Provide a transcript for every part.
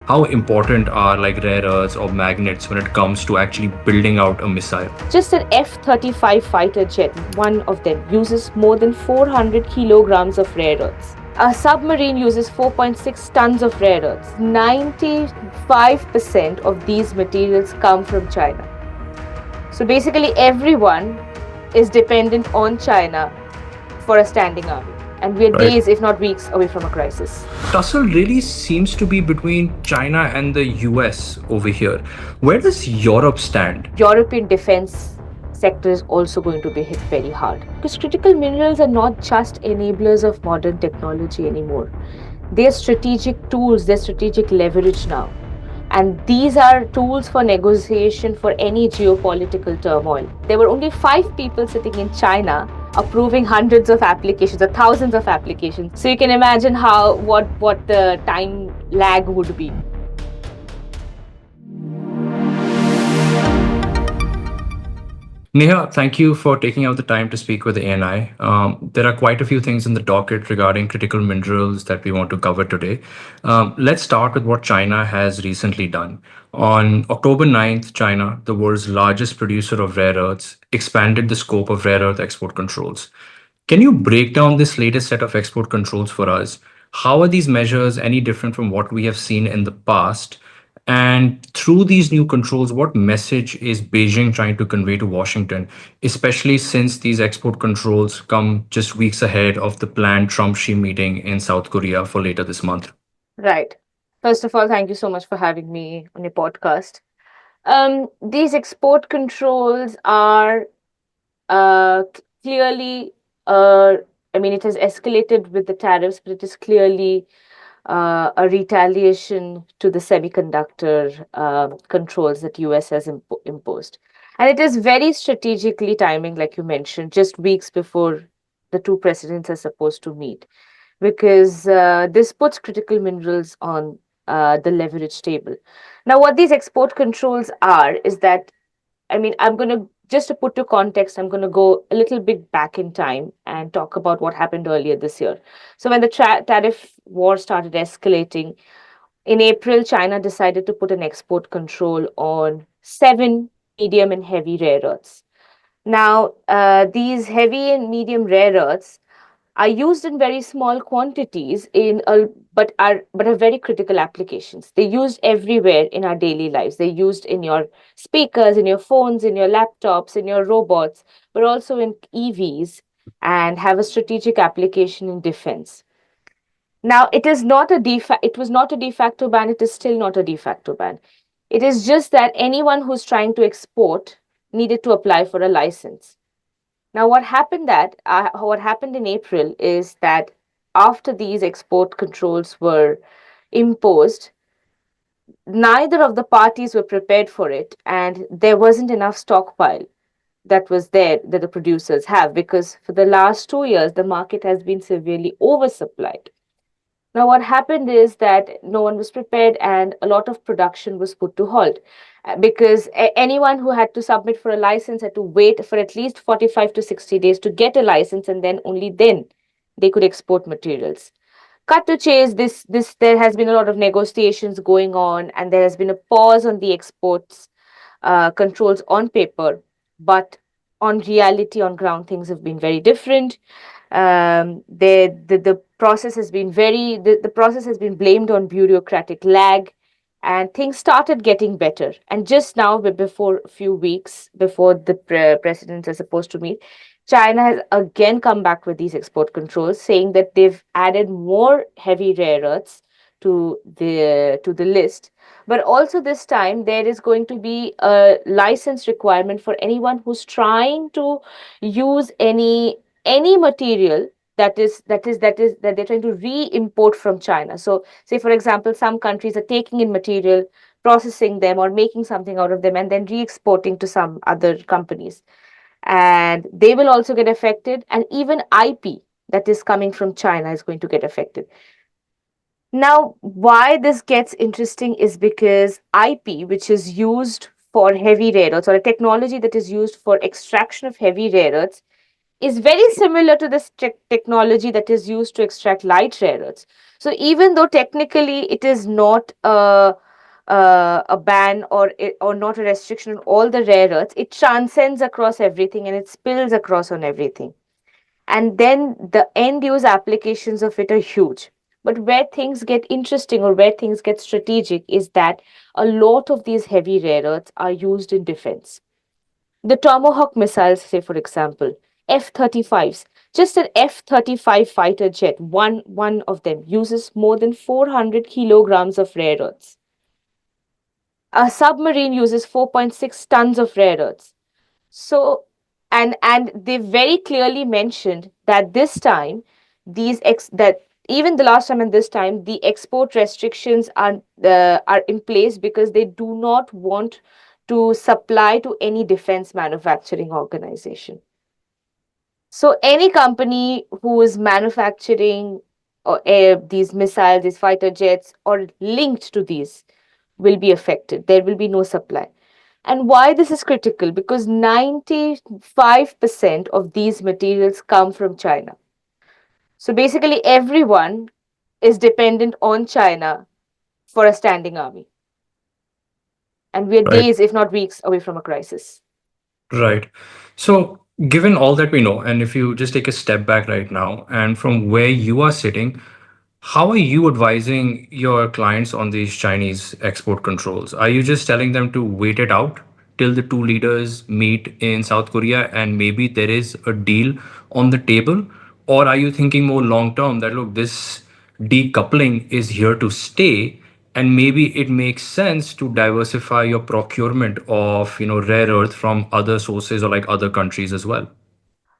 How important are like rare earths or magnets when it comes to actually building out a missile? Just an F-35 fighter jet, one of them, uses more than 400 kilograms of rare earths. A submarine uses 4.6 tons of rare earths. 95% of these materials come from China. So basically, everyone is dependent on China for a standing army. And we're Right. days, if not weeks, away from a crisis. Tussle really seems to be between China and the US over here. Where does Europe stand? European defense sector is also going to be hit very hard because critical minerals are not just enablers of modern technology anymore. They're strategic tools, they're strategic leverage now. And these are tools for negotiation for any geopolitical turmoil. There were only 5 people sitting in China approving hundreds of applications or thousands of applications. So you can imagine how what the time lag would be. Neha, thank you for taking out the time to speak with ANI. There are quite a few things in the docket regarding critical minerals that we want to cover today. Let's start with what China has recently done. On October 9th, China, the world's largest producer of rare earths, expanded the scope of rare earth export controls. Can you break down this latest set of export controls for us? How are these measures any different from what we have seen in the past? And through these new controls, what message is Beijing trying to convey to Washington, especially since these export controls come just weeks ahead of the planned Trump Xi meeting in South Korea for later this month? Right. First of all, thank you so much for having me on your podcast. These export controls are clearly, I mean, it has escalated with the tariffs, but it is clearly a retaliation to the semiconductor controls that US has imposed. And it is very strategically timing, like you mentioned, just weeks before the two presidents are supposed to meet, because this puts critical minerals on the leverage table. Now, what these export controls are is that, I mean, I'm going to just to put to context, I'm going to go a little bit back in time and talk about what happened earlier this year. So, when the tariff war started escalating in April, China decided to put an export control on 7 medium and heavy rare earths. Now, these heavy and medium rare earths are used in very small quantities in a, but are very critical applications. They're used everywhere in our daily lives. They're used in your speakers, in your phones, in your laptops, in your robots, but also in EVs, and have a strategic application in defense. Now, it was not a de facto ban, it is still not a de facto ban. It is just that anyone who's trying to export needed to apply for a license. Now, what happened in April is that after these export controls were imposed, neither of the parties were prepared for it, and there wasn't enough stockpile that was there that the producers have, because for the last 2 years the market has been severely oversupplied. Now, what happened is that no one was prepared and a lot of production was put to halt, because anyone who had to submit for a license had to wait for at least 45 to 60 days to get a license, and then only then they could export materials. Cut to chase, this there has been a lot of negotiations going on, and there has been a pause on the exports controls on paper, but on reality, on ground, things have been very different. The process has been the process has been blamed on bureaucratic lag, and things started getting better. And just now, before a few weeks before the presidents are supposed to meet, China has again come back with these export controls, saying that they've added more heavy rare earths to the list. But also this time there is going to be a license requirement for anyone who's trying to use any material that they're trying to re-import from China. So, say for example, some countries are taking in material, processing them, or making something out of them, and then re-exporting to some other companies, and they will also get affected. And even IP that is coming from China is going to get affected. Now, why this gets interesting is because IP, which is used for heavy rare earths, or a technology that is used for extraction of heavy rare earths, is very similar to this technology that is used to extract light rare earths. So even though technically it is not a ban or not a restriction on all the rare earths, it transcends across everything and it spills across on everything. And then the end use applications of it are huge. But where things get interesting or where things get strategic is that a lot of these heavy rare earths are used in defense. The Tomahawk missiles, say for example, F-35s. Just an F-35 fighter jet, one of them, uses more than 400 kilograms of rare earths. A submarine uses 4.6 tons of rare earths. So, and they very clearly mentioned that this time, that even the last time and this time, the export restrictions are in place because they do not want to supply to any defense manufacturing organization. So any company who is manufacturing these missiles, these fighter jets, or linked to these will be affected. There will be no supply. And why this is critical? Because 95% of these materials come from China. So basically, everyone is dependent on China for a standing army. And we're Right. days, if not weeks, away from a crisis. Right. So, given all that we know, and if you just take a step back right now, and from where you are sitting, how are you advising your clients on these Chinese export controls? Are you just telling them to wait it out till the two leaders meet in South Korea and maybe there is a deal on the table? Or are you thinking more long term that, look, this decoupling is here to stay and maybe it makes sense to diversify your procurement of, rare earth from other sources or like other countries as well?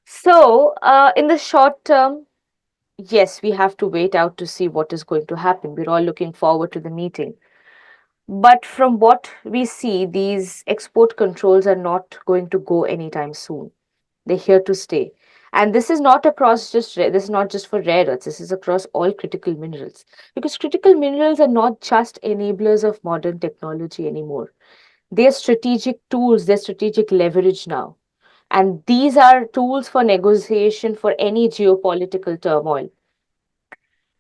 So, in the short term, yes, we have to wait out to see what is going to happen. We're all looking forward to the meeting. But from what we see, these export controls are not going to go anytime soon. They're here to stay. And this is not across this is not just for rare earths, this is across all critical minerals. Because critical minerals are not just enablers of modern technology anymore. They're strategic tools, they're strategic leverage now. And these are tools for negotiation for any geopolitical turmoil.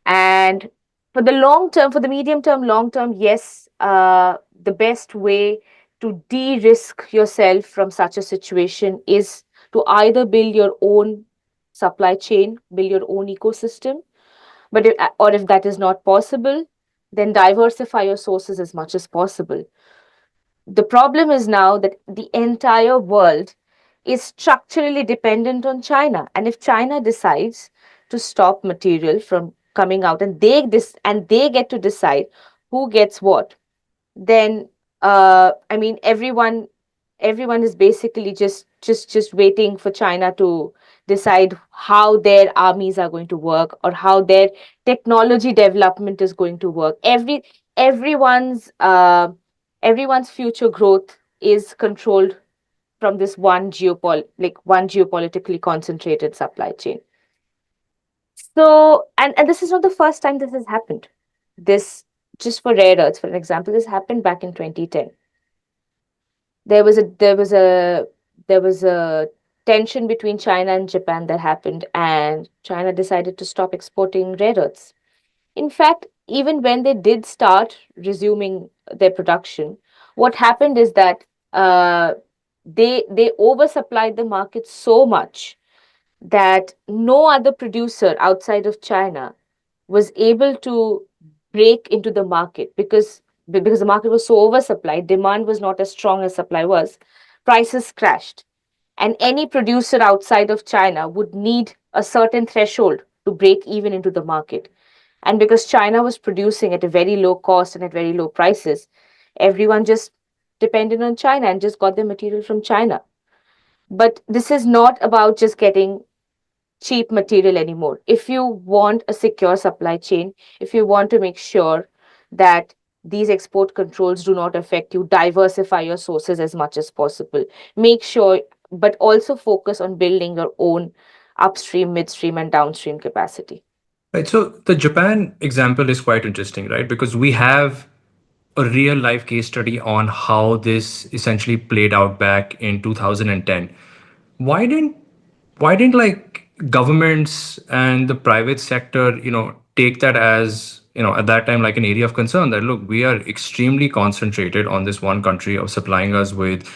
And for the long term, for the medium term, long term, yes, the best way to de risk yourself from such a situation is to either build your own supply chain, build your own ecosystem. Or if that is not possible, then diversify your sources as much as possible. The problem is now that the entire world is structurally dependent on China. And if China decides to stop material from coming out and they get to decide who gets what, then I mean everyone is basically just waiting for China to decide how their armies are going to work or how their technology development is going to work. Everyone's everyone's future growth is controlled from this one geopolitically concentrated supply chain. So and this is not the first time this has happened. This, just for rare earths, for an example, this happened back in 2010. There was a tension between China and Japan that happened, and China decided to stop exporting rare earths. In fact, even when they did start resuming their production, what happened is that they oversupplied the market so much that no other producer outside of China was able to break into the market because the market was so oversupplied, demand was not as strong as supply was, prices crashed. And any producer outside of China would need a certain threshold to break even into the market. And because China was producing at a very low cost and at very low prices, everyone just depended on China and just got their material from China. But this is not about just getting cheap material anymore. If you want a secure supply chain, if you want to make sure that these export controls do not affect you, diversify your sources as much as possible. Make sure, but also focus on building your own upstream, midstream, and downstream capacity. Right. So the Japan example is quite interesting, right? Because we have a real life case study on how this essentially played out back in 2010. Why didn't why didn't like governments and the private sector, take that as, at that time, like an area of concern that, look, we are extremely concentrated on this one country of supplying us with,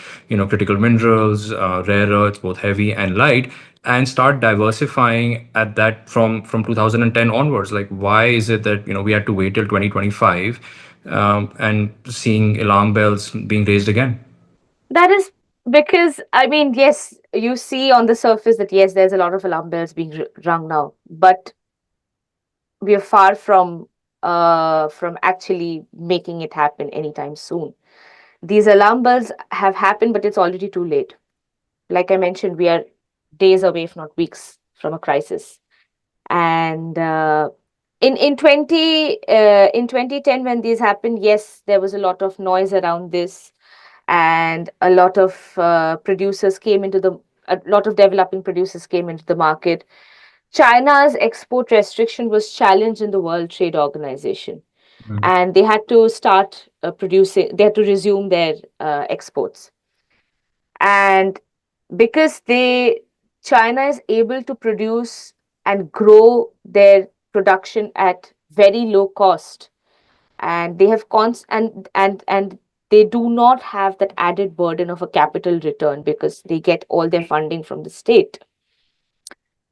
critical minerals, rare earths, both heavy and light, and start diversifying at that from 2010 onwards. Like, why is it that, we had to wait till 2025, and seeing alarm bells being raised again? That is because, I mean, yes, you see on the surface that yes, there's a lot of alarm bells being rung now, but we are far from actually making it happen anytime soon. These alarm bells have happened, but it's already too late. Like I mentioned, we are days away, if not weeks, from a crisis. And in 2010, when these happened, yes, there was a lot of noise around this, and a lot of developing producers came into the market. China's export restriction was challenged in the World Trade Organization, Mm. and they had to start producing. They had to resume their exports, and because they China is able to produce and grow their production at very low cost, and they have and they do not have that added burden of a capital return because they get all their funding from the state.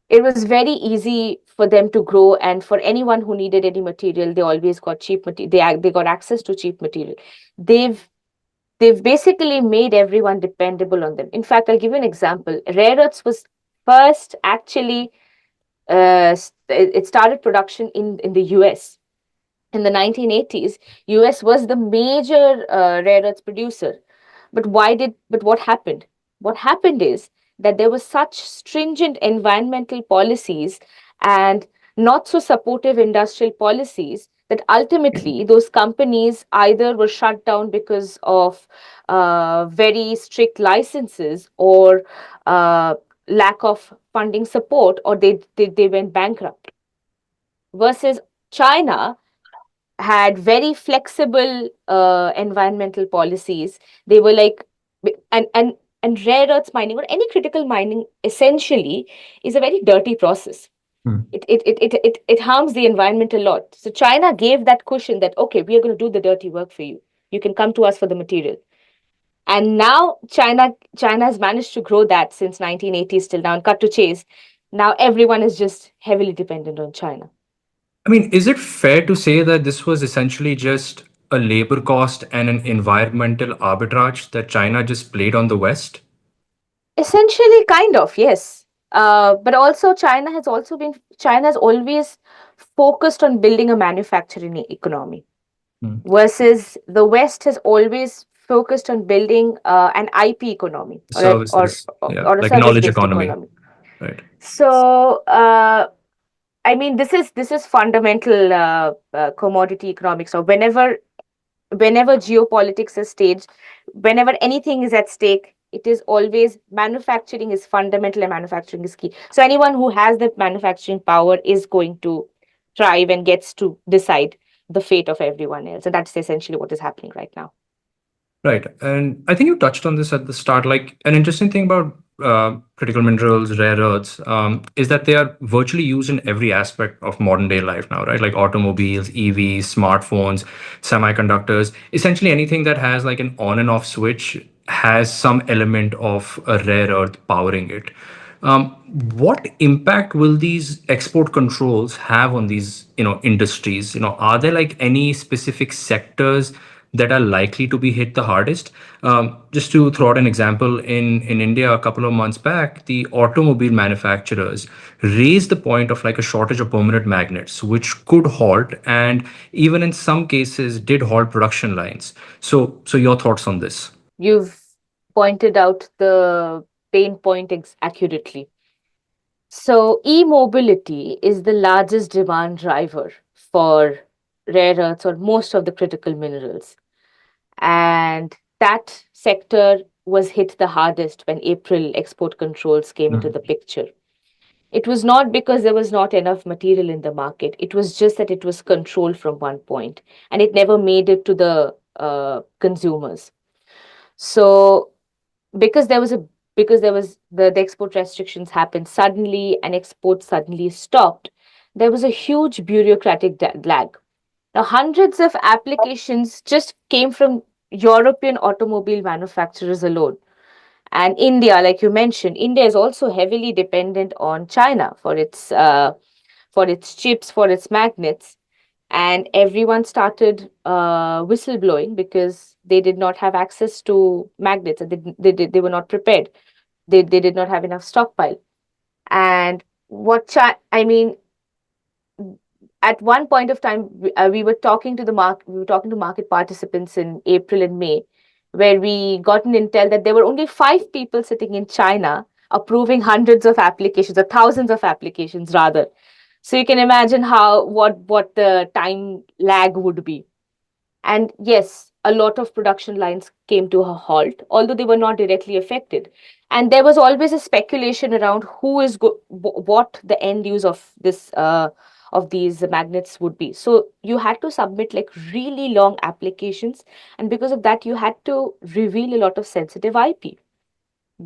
It was very easy for them to grow, and for anyone who needed any material, they always got cheap material. They got access to cheap material. They've they've basically made everyone dependable on them. In fact, I'll give you an example. Rare earths was first actually it started production in the US in the 1980s. US was the major rare earths producer. But what happened? What happened is that there were such stringent environmental policies and not so supportive industrial policies that ultimately those companies either were shut down because of very strict licenses or lack of funding support, or they went bankrupt. Versus China had very flexible environmental policies. They were like, and rare earths mining or any critical mining essentially is a very dirty process. Mm. It harms the environment a lot. So China gave that cushion that, okay, we are going to do the dirty work for you. You can come to us for the material. And now China has managed to grow that since 1980s till now. And cut to chase, now everyone is just heavily dependent on China. I mean, is it fair to say that this was essentially just a labor cost and an environmental arbitrage that China just played on the West? Essentially, kind of, yes. But also, China has always focused on building a manufacturing economy, Hmm. versus the West has always focused on building an IP economy, Services, yeah, or a like service knowledge based economy, economy. right? So, I mean, this is fundamental commodity economics. So whenever geopolitics is staged, whenever anything is at stake, it is always manufacturing is fundamental and manufacturing is key. So anyone who has that manufacturing power is going to thrive and gets to decide the fate of everyone else. And that's essentially what is happening right now. Right. And I think you touched on this at the start. Like an interesting thing about critical minerals, rare earths, is that they are virtually used in every aspect of modern day life now, right? Like automobiles, EVs, smartphones, semiconductors, essentially anything that has like an on and off switch has some element of a rare earth powering it. Um, what impact will these export controls have on these, industries? Are there like any specific sectors that are likely to be hit the hardest? Just to throw out an example, in India, a couple of months back, the automobile manufacturers raised the point of like a shortage of permanent magnets, which could halt and even in some cases did halt production lines. So your thoughts on this? You've pointed out the pain point accurately. So, e mobility is the largest demand driver for rare earths or most of the critical minerals. And that sector was hit the hardest when April export controls came into Mm. the picture. It was not because there was not enough material in the market, it was just that it was controlled from one point and it never made it to the consumers. So, because there was a because there was the export restrictions happened suddenly and exports suddenly stopped. There was a huge bureaucratic lag. Now, hundreds of applications just came from European automobile manufacturers alone. And India, like you mentioned, India is also heavily dependent on China for its chips, for its magnets. And everyone started whistleblowing because they did not have access to magnets, and they were not prepared. They did not have enough stockpile. And I mean, at one point of time, we were talking to we were talking to market participants in April and May, where we got an intel that there were only 5 people sitting in China approving hundreds of applications, or thousands of applications rather. So you can imagine how what the time lag would be. And yes, a lot of production lines came to a halt, although they were not directly affected. And there was always a speculation around what the end use of these magnets would be. So you had to submit like really long applications, and because of that, you had to reveal a lot of sensitive IP,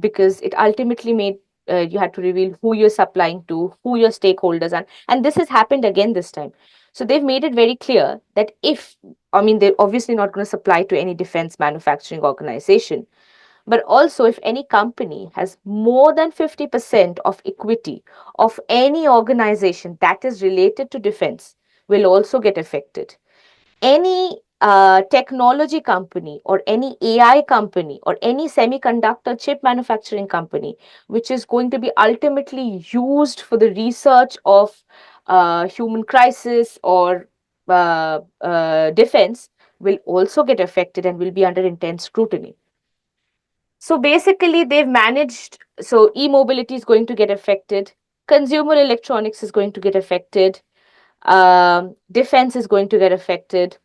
because it ultimately made you had to reveal who you're supplying to, who your stakeholders are. And this has happened again this time. So they've made it very clear that if, I mean, they're obviously not going to supply to any defense manufacturing organization, but also if any company has more than 50% of equity of any organization that is related to defense will also get affected. Any technology company or any AI company or any semiconductor chip manufacturing company, which is going to be ultimately used for the research of human crisis or defense, will also get affected and will be under intense scrutiny. So basically, they've managed. So e-mobility is going to get affected. Consumer electronics is going to get affected. Defense is going to get affected.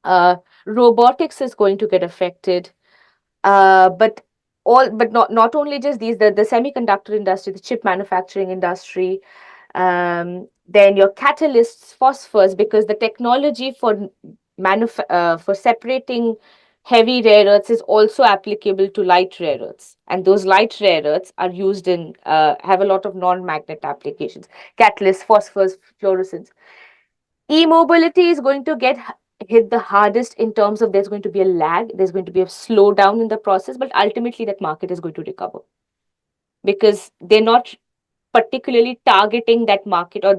uh, Robotics is going to get affected. But not only just these, the semiconductor industry, the chip manufacturing industry, then your catalysts, phosphors, because the technology for for separating heavy rare earths is also applicable to light rare earths, and those light rare earths are used in have a lot of non-magnet applications: catalysts, phosphors, fluorescents. E-mobility is going to get hit the hardest in terms of there's going to be a lag, there's going to be a slowdown in the process, but ultimately that market is going to recover because they're not particularly targeting that market, or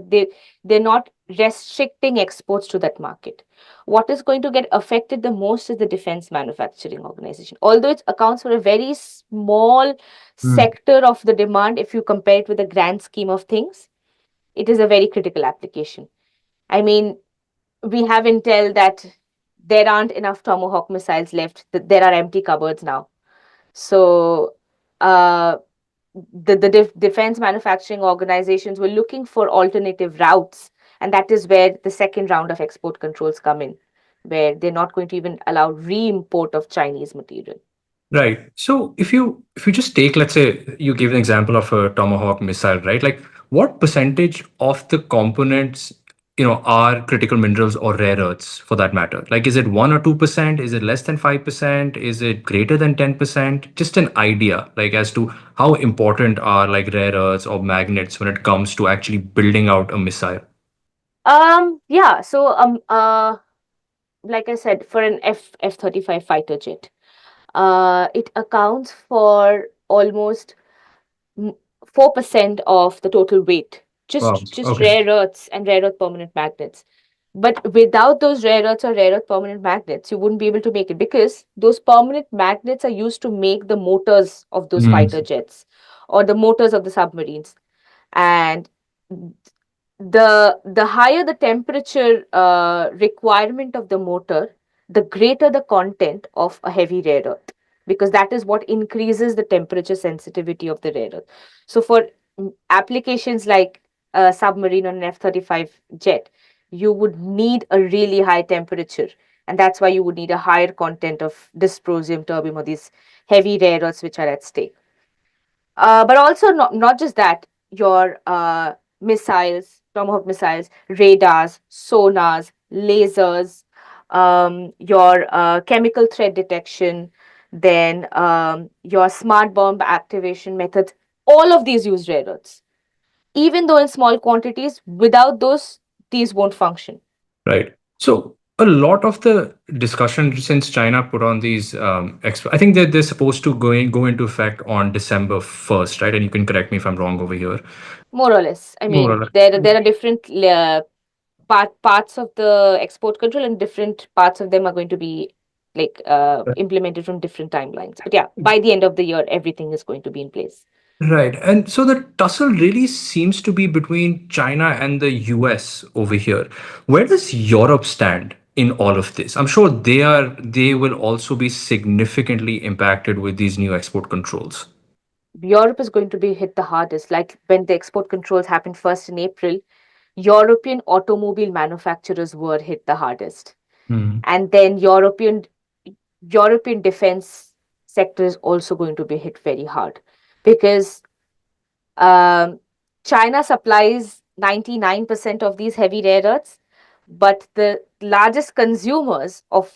they're not restricting exports to that market. What is going to get affected the most is the defense manufacturing organization, although it accounts for a very small Hmm. sector of the demand. If you compare it with the grand scheme of things, it is a very critical application. I mean, we have intel that there aren't enough Tomahawk missiles left. There are empty cupboards now. So uh, the defense manufacturing organizations were looking for alternative routes, and that is where the second round of export controls come in, where they're not going to even allow re-import of Chinese material. Right. So if you just take, let's say you gave an example of a Tomahawk missile, right? Like what percentage of the components, are critical minerals or rare earths for that matter? Like is it 1 or 2%? Is it less than 5%? Is it greater than 10%? Just an idea, like as to how important are like rare earths or magnets when it comes to actually building out a missile. Yeah, so like I said, for an F-35 fighter jet, it accounts for almost 4% of the total weight, Wow. just Okay. rare earths and rare earth permanent magnets. But without those rare earths or rare earth permanent magnets, you wouldn't be able to make it, because those permanent magnets are used to make the motors of those Hmm. fighter jets or the motors of the submarines. And the higher the temperature requirement of the motor, the greater the content of a heavy rare earth, because that is what increases the temperature sensitivity of the rare earth. So for applications like a submarine or an F-35 jet, you would need a really high temperature, and that's why you would need a higher content of dysprosium, terbium, or these heavy rare earths which are at stake. But also not just that, your missiles, Tomahawk missiles, radars, sonars, lasers, your chemical threat detection, then your smart bomb activation methods, all of these use rare earths. Even though in small quantities, without those, these won't function. Right. So a lot of the discussion since China put on these, I think that they're supposed to go into effect on December 1st, right? And you can correct me if I'm wrong over here. More or less. I More mean, or less. there are different parts of the export control, and different parts of them are going to be like implemented from different timelines. But yeah, by the end of the year, everything is going to be in place. Right. And so the tussle really seems to be between China and the US over here. Where does Europe stand in all of this? I'm sure they will also be significantly impacted with these new export controls. Europe is going to be hit the hardest. Like when the export controls happened first in April, European automobile manufacturers were hit the hardest. Hmm. And then European defense sector is also going to be hit very hard because um, China supplies 99% of these heavy rare earths, but the largest consumers of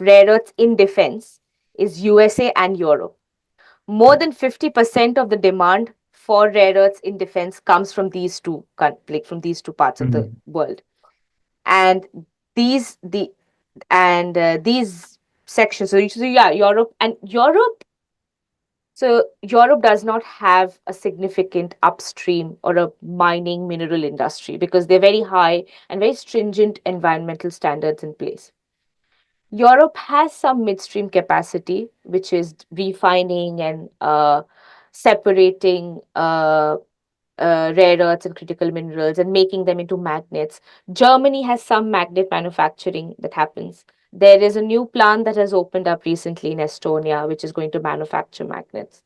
rare earths in defense is USA and Europe. More than 50% of the demand for rare earths in defense comes from these two parts of the Mhm. world. And these sections, so yeah, Europe does not have a significant upstream or a mining mineral industry because they're very high and very stringent environmental standards in place. Europe has some midstream capacity, which is refining and separating rare earths and critical minerals and making them into magnets. Germany has some magnet manufacturing that happens. There is a new plant that has opened up recently in Estonia, which is going to manufacture magnets.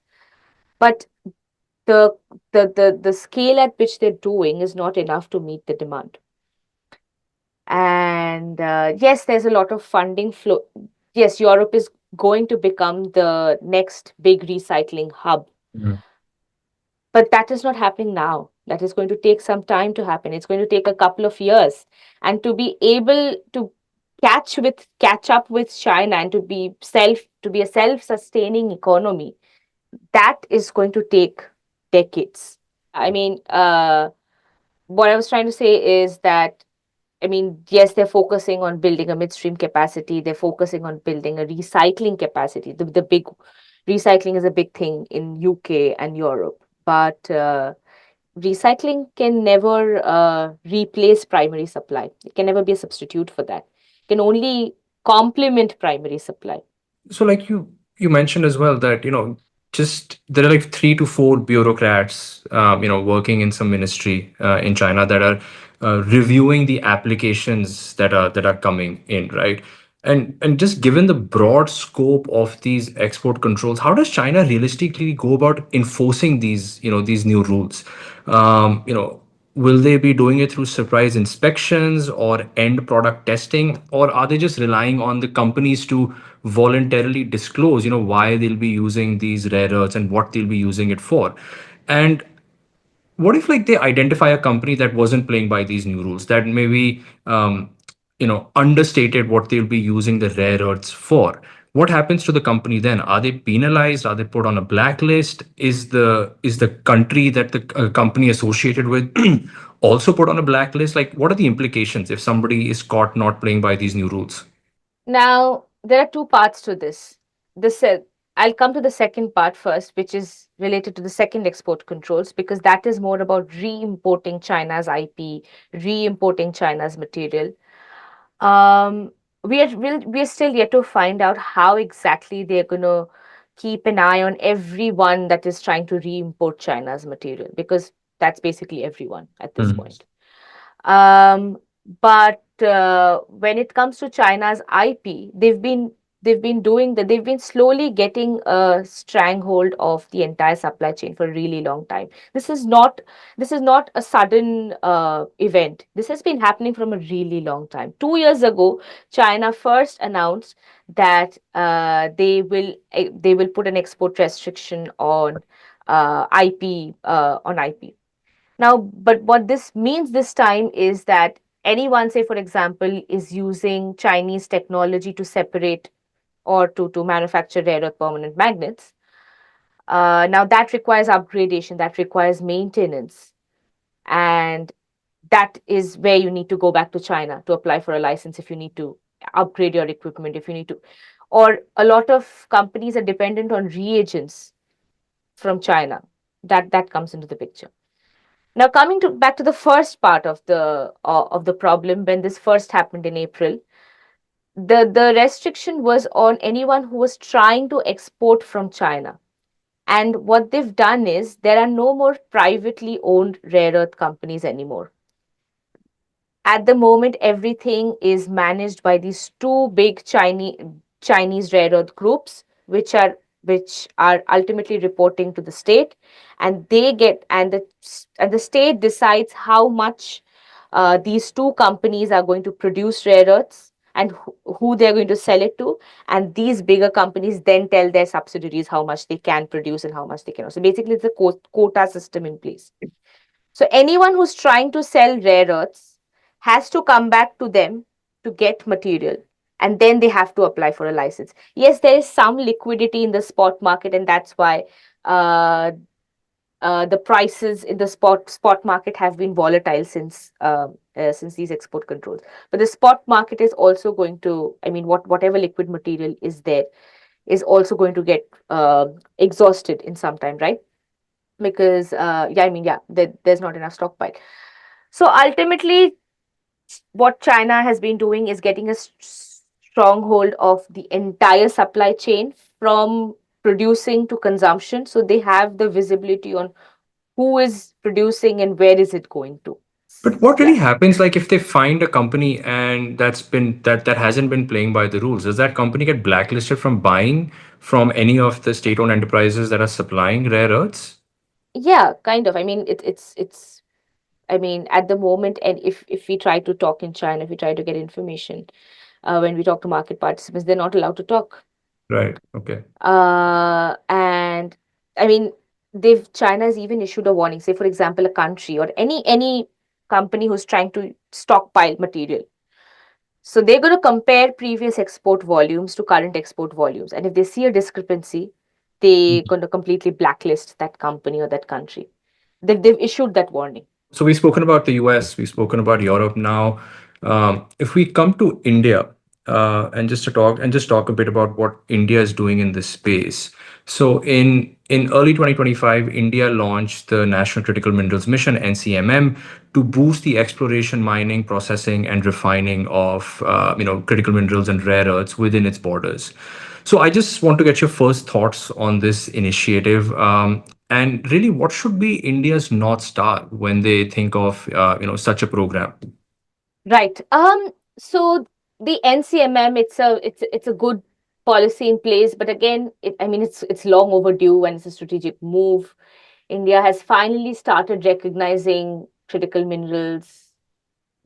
But the the scale at which they're doing is not enough to meet the demand. And yes, there's a lot of funding flow. Yes, Europe is going to become the next big recycling hub, Mhm. but that is not happening now. That is going to take some time to happen. It's going to take a couple of years, and to be able to catch up with China and to be a self-sustaining economy, that is going to take decades. I mean, what I was trying to say is that, I mean, yes, they're focusing on building a midstream capacity. They're focusing on building a recycling capacity. The big recycling is a big thing in UK and Europe, but recycling can never replace primary supply. It can never be a substitute for that. It can only complement primary supply. So like you mentioned as well that just there are like 3 to 4 bureaucrats working in some ministry in China that are reviewing the applications that are coming in, right? And just given the broad scope of these export controls, how does China realistically go about enforcing these new rules? Will they be doing it through surprise inspections or end product testing, or are they just relying on the companies to voluntarily disclose, why they'll be using these rare earths and what they'll be using it for? And what if like they identify a company that wasn't playing by these new rules, that maybe understated what they'll be using the rare earths for? What happens to the company then? Are they penalized? Are they put on a blacklist? Is the country that the company associated with also put on a blacklist? Like, what are the implications if somebody is caught not playing by these new rules? Now, there are two parts to this. I'll come to the second part first, which is related to the second export controls, because that is more about re-importing China's IP, re-importing China's material. Um, we're still yet to find out how exactly they're gonna keep an eye on everyone that is trying to re-import China's material, because that's basically everyone at this Mm. point. Um, but when it comes to China's IP, they've been doing that. They've been slowly getting a stranglehold of the entire supply chain for a really long time. This is not a sudden event. This has been happening from a really long time. 2 years ago, China first announced that they will put an export restriction on IP. Now, but what this means this time is that anyone, say for example, is using Chinese technology to separate or to manufacture rare earth permanent magnets. Now that requires upgradation, that requires maintenance, and that is where you need to go back to China to apply for a license if you need to upgrade your equipment, if you need to. Or a lot of companies are dependent on reagents from China. That comes into the picture. Now, coming to back to the first part of the problem, when this first happened in April, the restriction was on anyone who was trying to export from China. And what they've done is there are no more privately owned rare earth companies anymore. At the moment, everything is managed by these two big Chinese rare earth groups, which are ultimately reporting to the state, and they get and the state decides how much these two companies are going to produce rare earths and who they're going to sell it to, and these bigger companies then tell their subsidiaries how much they can produce and how much they cannot. So basically, it's a quota system in place. So anyone who's trying to sell rare earths has to come back to them to get material, and then they have to apply for a license. Yes, there is some liquidity in the spot market, and that's why uh, the prices in the spot market have been volatile since these export controls. But the spot market is also going to, I mean, whatever liquid material is there is also going to get exhausted in some time, right? Because yeah, I mean, yeah, there's not enough stockpile. So ultimately, what China has been doing is getting a stronghold of the entire supply chain from producing to consumption. So they have the visibility on who is producing and where is it going to. But what Yeah. really happens, like if they find a company and that hasn't been playing by the rules, does that company get blacklisted from buying from any of the state-owned enterprises that are supplying rare earths? Yeah, kind of. I mean, it's. I mean, at the moment, and if we try to talk in China, if we try to get information, when we talk to market participants, they're not allowed to talk. Right. Okay. And I mean, they've China has even issued a warning. Say, for example, a country or any company who's trying to stockpile material. So they're going to compare previous export volumes to current export volumes, and if they see a discrepancy, they're going to completely blacklist that company or that country. They've issued that warning. So we've spoken about the US, we've spoken about Europe. Now, if we come to India, and just talk a bit about what India is doing in this space. So in early 2025, India launched the National Critical Minerals Mission (NCMM) to boost the exploration, mining, processing, and refining of critical minerals and rare earths within its borders. So I just want to get your first thoughts on this initiative, and really, what should be India's North Star when they think of such a program? Right. So the NCMM, it's a good policy in place, but again, I mean, it's long overdue and it's a strategic move. India has finally started recognizing critical minerals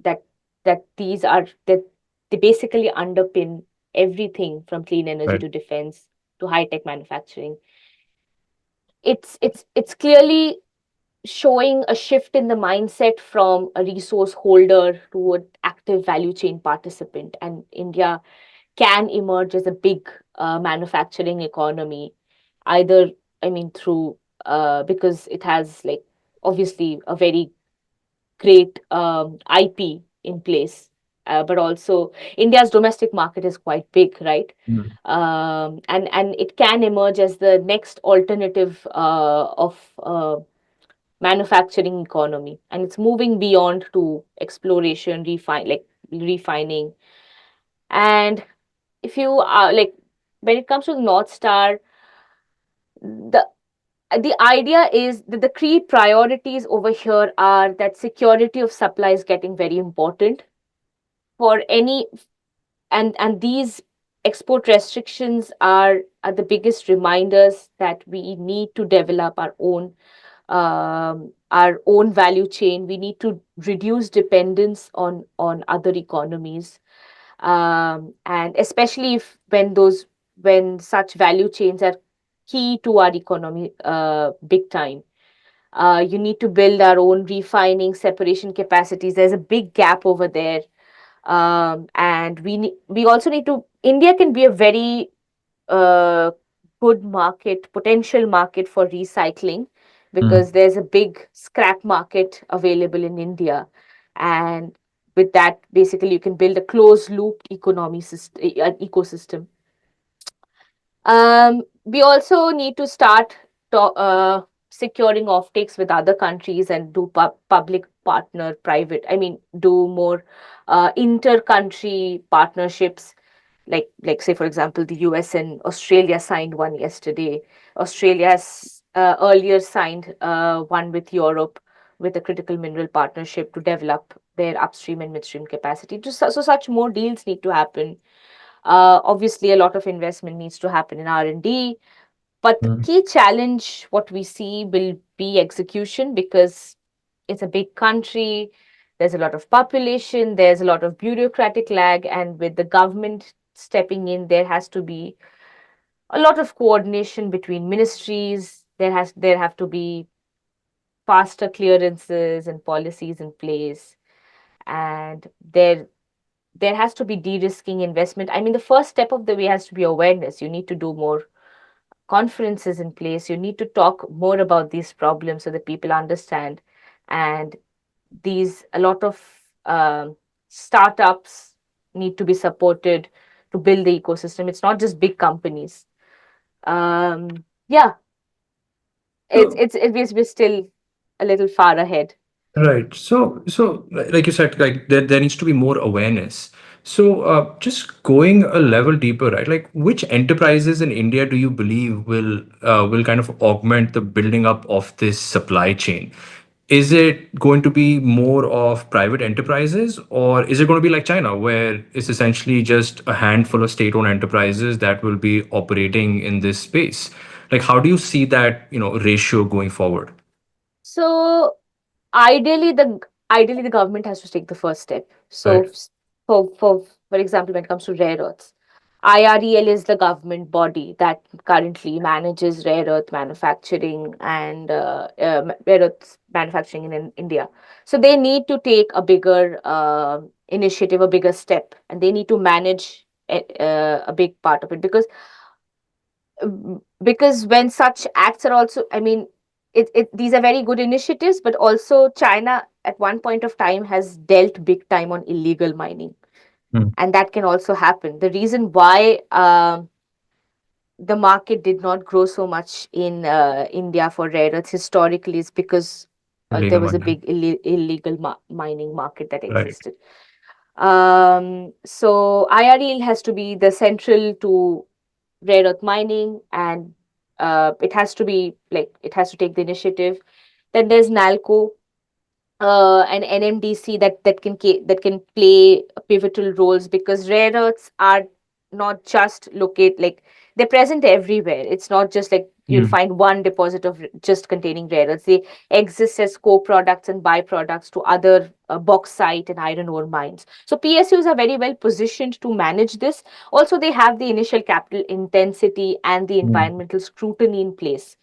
that that they basically underpin everything from clean energy Right. to defense to high tech manufacturing. It's clearly showing a shift in the mindset from a resource holder to an active value chain participant, and India can emerge as a big manufacturing economy, either, I mean, through because it has, like, obviously a very great IP in place, but also India's domestic market is quite big, right? Mm. And it can emerge as the next alternative of manufacturing economy, and it's moving beyond to exploration, refining. And if you are like, when it comes to the North Star, the the idea is that the key priorities over here are that security of supply is getting very important for any, and these export restrictions are the biggest reminders that we need to develop our own value chain. We need to reduce dependence on other economies, and especially if when such value chains are key to our economy, big time. You need to build our own refining separation capacities. There's a big gap over there, and we also need to. India can be a very a good market, potential market for recycling, Mm. because there's a big scrap market available in India. And with that, basically, you can build a closed loop economy system, an ecosystem. We also need to start securing offtakes with other countries and do public partner private. I mean, do more inter-country partnerships. Like say for example, the US and Australia signed one yesterday. Australia has earlier signed one with Europe, with a critical mineral partnership to develop their upstream and midstream capacity. So such more deals need to happen. Obviously, a lot of investment needs to happen in R&D, but the Mm. key challenge, what we see, will be execution, because it's a big country. There's a lot of population. There's a lot of bureaucratic lag, and with the government stepping in, there has to be a lot of coordination between ministries. There have to be faster clearances and policies in place, and there has to be de-risking investment. I mean, the first step of the way has to be awareness. You need to do more conferences in place. You need to talk more about these problems so that people understand. And these a lot of startups need to be supported to build the ecosystem. It's not just big companies. Yeah, So, we're still a little far ahead. right. Like you said, like there needs to be more awareness. So, just going a level deeper, right? Like, which enterprises in India do you believe will kind of augment the building up of this supply chain? Is it going to be more of private enterprises, or is it going to be like China, where it's essentially just a handful of state-owned enterprises that will be operating in this space? Like, how do you see that, ratio going forward? So ideally the government has to take the first step. So Right. for example, when it comes to rare earths, IREL is the government body that currently manages rare earth manufacturing and rare earth manufacturing in India. So they need to take a bigger initiative, a bigger step, and they need to manage a big part of it, because when such acts are also, I mean, these are very good initiatives, but also China at one point of time has dealt big time on illegal mining, Mm. and that can also happen. The reason why the market did not grow so much in India for rare earths historically is because there Illegal was a mining. big illegal mining market that Right. existed. So IREL has to be the central to rare earth mining, and it has to take the initiative. Then there's NALCO and NMDC that can play pivotal roles, because rare earths are not just locate like they're present everywhere. It's not just like you'll Mm. find one deposit of just containing rare earths. They exist as co-products and byproducts to other bauxite and iron ore mines. So PSUs are very well positioned to manage this. Also, they have the initial capital intensity and the Mm. environmental scrutiny in place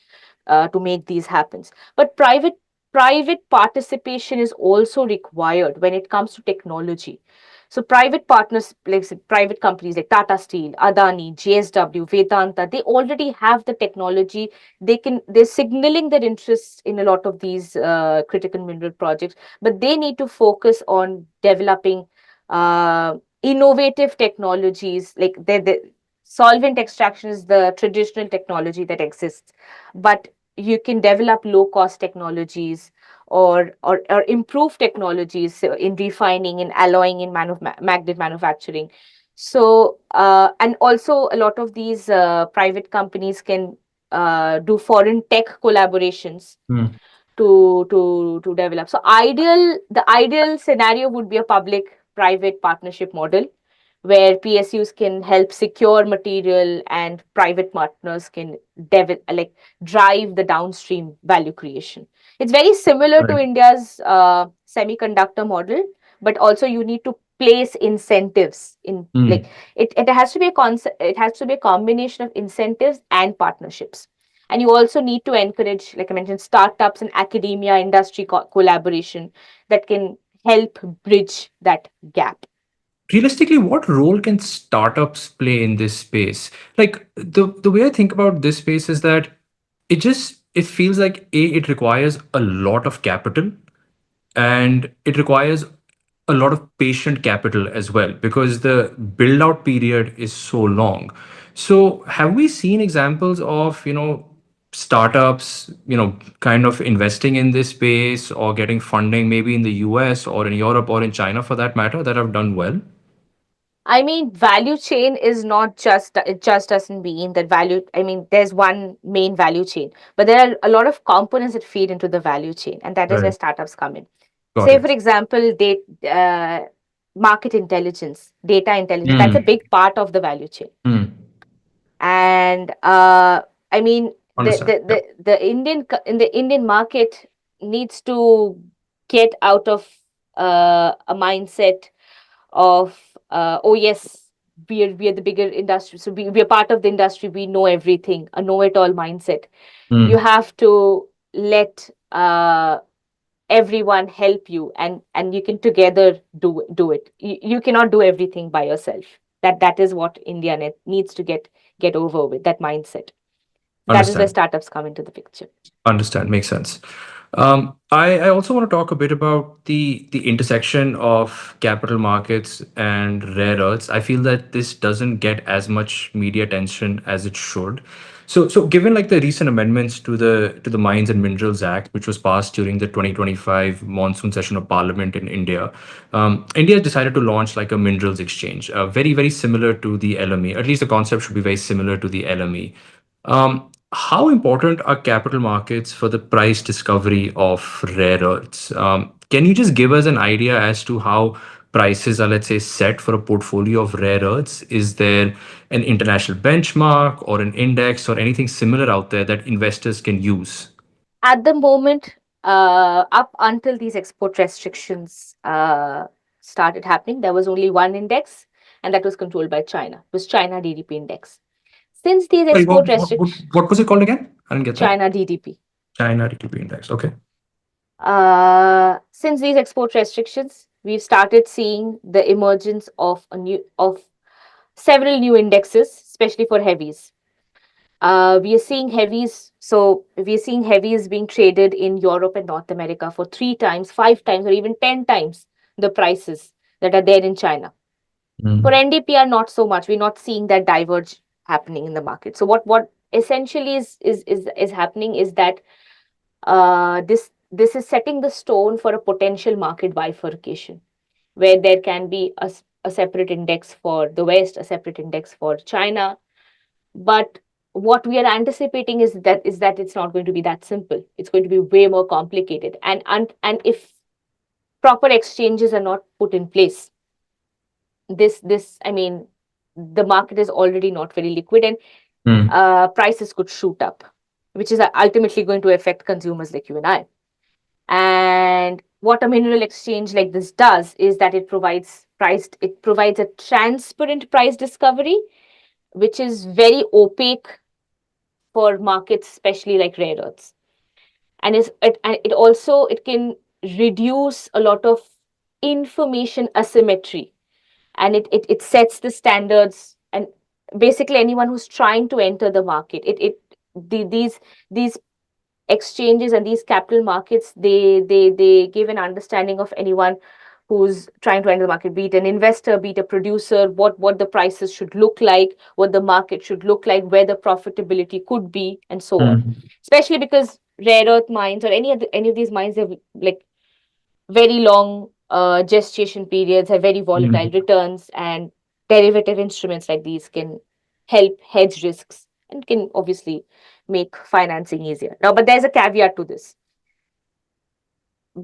to make these happen. But private participation is also required when it comes to technology. So private partners, like private companies like Tata Steel, Adani, JSW, Vedanta, they already have the technology. They're signaling their interests in a lot of these critical mineral projects, but they need to focus on developing innovative technologies. Like the solvent extraction is the traditional technology that exists, but you can develop low cost technologies, or improve technologies in refining, in alloying, in magnet manufacturing. So and also a lot of these private companies can do foreign tech collaborations Mm. to develop. So the ideal scenario would be a public private partnership model, where PSUs can help secure material and private partners can drive the downstream value creation. It's very similar to Right. India's semiconductor model, but also you need to place incentives in, Mm. it has to be a concept. It has to be a combination of incentives and partnerships. And you also need to encourage, like I mentioned, startups and academia industry collaboration that can help bridge that gap. realistically, what role can startups play in this space? Like the way I think about this space is that it feels like it requires a lot of capital, and it requires a lot of patient capital as well, because the build out period is so long. So have we seen examples of, startups, kind of investing in this space or getting funding maybe in the US or in Europe or in China for that matter, that have done well? I mean, value chain is not just, it just doesn't mean that value. I mean, there's one main value chain, but there are a lot of components that feed into the value chain, and that is where Right. startups come in. Got Say, for it. example, market intelligence, data intelligence, that's a Mm. big part of the value chain. Mm. And I mean, Understand. Yep. the in the Indian market needs to get out of a mindset of oh yes, we are the bigger industry, so we are part of the industry, we know everything, a know it all mindset. You Mm. have to let everyone help you, and you can together do it. You cannot do everything by yourself. That is what India needs to get over with, that mindset. That is where Understand. startups come into the picture. Understand. Makes sense. I also want to talk a bit about the intersection of capital markets and rare earths. I feel that this doesn't get as much media attention as it should. So given like the recent amendments to the Mines and Minerals Act, which was passed during the 2025 monsoon session of Parliament in India, India decided to launch like a minerals exchange, very similar to the LME. At least the concept should be very similar to the LME. How important are capital markets for the price discovery of rare earths? Can you just give us an idea as to how prices are, let's say, set for a portfolio of rare earths? Is there an international benchmark or an index or anything similar out there that investors can use? At the moment, up until these export restrictions started happening, there was only one index, and that was controlled by China. It was China DDP index. Since these Sorry, export restrictions, what was it called again? I didn't get that. China DDP. China TTP index. Okay. Since these export restrictions, we've started seeing the emergence of several new indexes, especially for heavies. We are seeing heavies being traded in Europe and North America for 3 times, 5 times, or even 10 times the prices that are there in China. For Mm. NDPR, not so much. We're not seeing that diverge happening in the market. So what essentially is happening is that this is setting the stone for a potential market bifurcation, where there can be a separate index for the West, a separate index for China. But what we are anticipating is that it's not going to be that simple. It's going to be way more complicated. And if proper exchanges are not put in place, this I mean, the market is already not very liquid, and Mm. prices could shoot up, which is ultimately going to affect consumers like you and I. And what a mineral exchange like this does is that it provides a transparent price discovery, which is very opaque for markets, especially like rare earths. And it also, it can reduce a lot of information asymmetry, and it sets the standards. And basically anyone who's trying to enter the market, these exchanges and these capital markets, they give an understanding of anyone who's trying to enter the market, be it an investor, be it a producer, what the prices should look like, what the market should look like, where the profitability could be, and so on. Mm. Especially because rare earth mines, or any of these mines, have like very long gestation periods, have very volatile Mm. returns, and derivative instruments like these can help hedge risks and can obviously make financing easier. Now, but there's a caveat to this.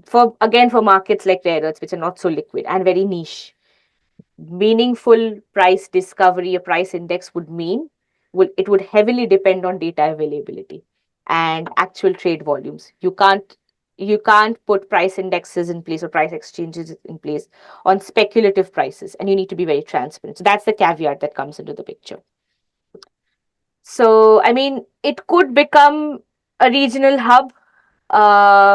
For markets like rare earths, which are not so liquid and very niche, meaningful price discovery, a price index would heavily depend on data availability and actual trade volumes. You can't put price indexes in place or price exchanges in place on speculative prices, and you need to be very transparent. So that's the caveat that comes into the picture. So I mean, it could become a regional hub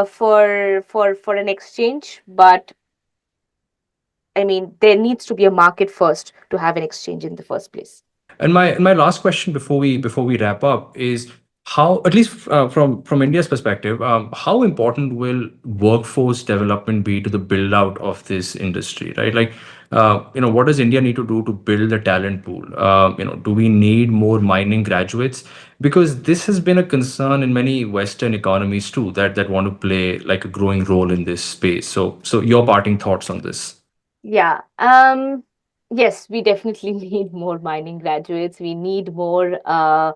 for an exchange, but I mean, there needs to be a market first to have an exchange in the first place. And my last question before we wrap up is how, at least from India's perspective, how important will workforce development be to the build out of this industry, right? Like, what does India need to do to build the talent pool? Do we need more mining graduates? Because this has been a concern in many Western economies too, that want to play like a growing role in this space. So your parting thoughts on this? Yeah. Yes, we definitely need more mining graduates. Uh,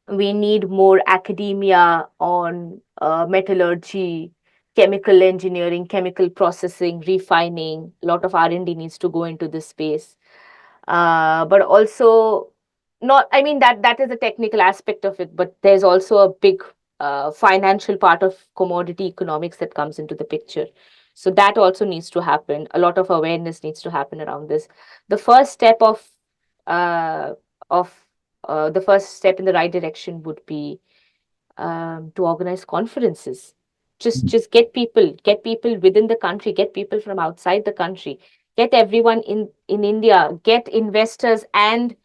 we need more academia on metallurgy, chemical engineering, chemical processing, refining. A lot of R&D needs to go into this space. But also, not, I mean, that is a technical aspect of it, but there's also a big financial part of commodity economics that comes into the picture. So that also needs to happen. A lot of awareness needs to happen around this. The first step uh, of the first step in the right direction would be to organize conferences. Just get people within the country, get people from outside the country, get everyone in India, get investors and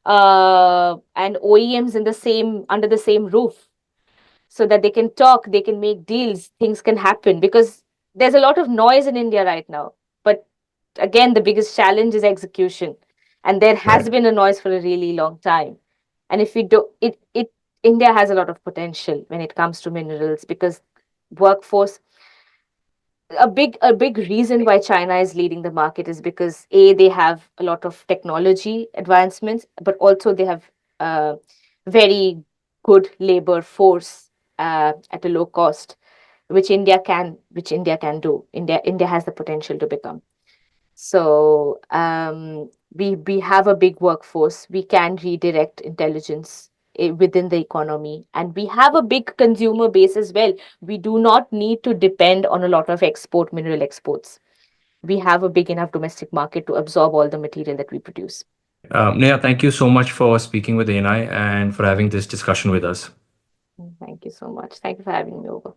OEMs in the same under the same roof, so that they can talk, they can make deals, things can happen. Because there's a lot of noise in India right now, but again, the biggest challenge is execution, and there has Right. been a noise for a really long time. And if we do it, India has a lot of potential when it comes to minerals, because workforce, a big reason why China is leading the market is because they have a lot of technology advancements, but also they have very good labor force at a low cost, which India can do. India has the potential to become. So we have a big workforce. We can redirect intelligence within the economy, and we have a big consumer base as well. We do not need to depend on a lot of mineral exports. We have a big enough domestic market to absorb all the material that we produce. Right. Neha, thank you so much for speaking with ANI and for having this discussion with us. Thank you so much. Thank you for having me over.